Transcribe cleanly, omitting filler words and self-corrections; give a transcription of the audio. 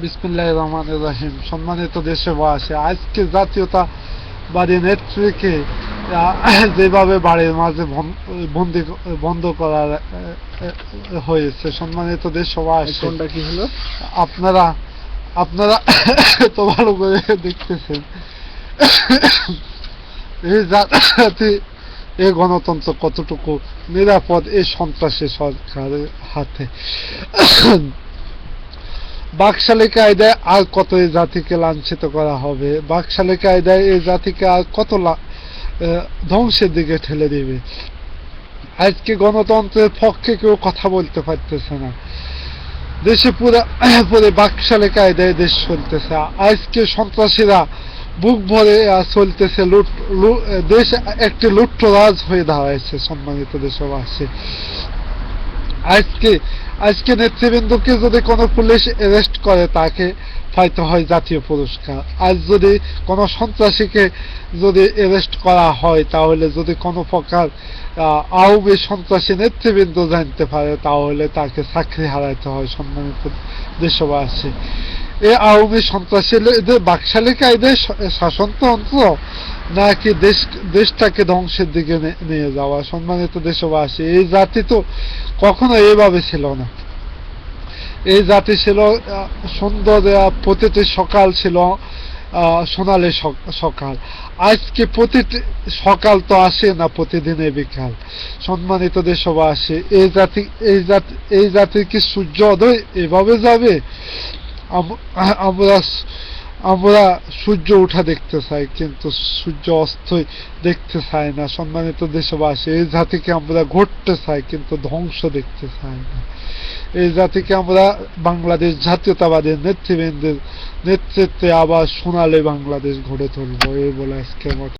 বিসমিল্লাহির রহমানির রহিম। সম্মানিত দেশবাসী, আজকে জাতীয়তাবাদী নেত্রীকে যেভাবে বাড়ির মাঝে বন্ধ করা হয়েছে, সম্মানিত দেশবাসী, কোনটা কি হলো আপনারা তো ভালো করে দেখতেছেন এই জাতি, এই গণতন্ত্র কতটুকু নিরাপদ এই সন্ত্রাসী সরকারের হাতে। বাকশালী কায়দায় আর কত এই জাতিকে লাঞ্ছিত করা হবে, বাকশালী কায়দায় এই জাতিকে আর কত ধ্বংসের দিকে ঠেলে দিবে। আজকে গণতন্ত্রের পক্ষে কেউ কথা বলতে পারতেছে না। দেশে পুরো বাকশালী কায়দায় দেশ চলতেছে। আজকে সন্ত্রাসীরা বুক ভরে চলতেছে, দেশ একটি লুট্টরাজ হয়ে দাঁড়াইছে। সম্মানিত দেশবাসী, আজকে নেতৃবৃন্দকে যদি কোনো পুলিশ অ্যারেস্ট করে তাকে পাইতে হয় জাতীয় পুরস্কার। আজ যদি কোনো সন্ত্রাসীকে যদি অ্যারেস্ট করা হয়, তাহলে যদি কোনো প্রকার আওয়ামী সন্ত্রাসী নেতৃবৃন্দ জানতে পারে, তাহলে তাকে চাকরি হারাইতে হয়। সম্মানিত দেশবাসী, এই আওয়ামী সন্ত্রাসীদের বাকশালী কায়দায় শাসনতন্ত্র নাকি দেশটাকে ধ্বংসের দিকে নিয়ে যাওয়া। সম্মানিত দেশবাসী, এই জাতি তো কখনো এইভাবে ছিল না। এই জাতি ছিল সুন্দর, প্রতিটি সকাল ছিল সোনালী সকাল। আজকে প্রতিটি সকাল তো আসে না, প্রতিদিনের বিকাল। সম্মানিত দেশবাসী, এই জাতির কি সূর্য উদয় এভাবে যাবে? আমরা সূর্য ওঠা দেখতে চাই, কিন্তু সূর্য অস্ত দেখতে চাই না। সম্মানিত দেশবাসী, এই জাতিকে আমরা গড়তে চাই, কিন্তু ধ্বংস দেখতে চাই না। এই জাতিকে আমরা বাংলাদেশ জাতীয়তাবাদী নেতৃবৃন্দের নেতৃত্বে আবার সোনালী বাংলাদেশ গড়ে তুলব, এই বলে আজকের মতো।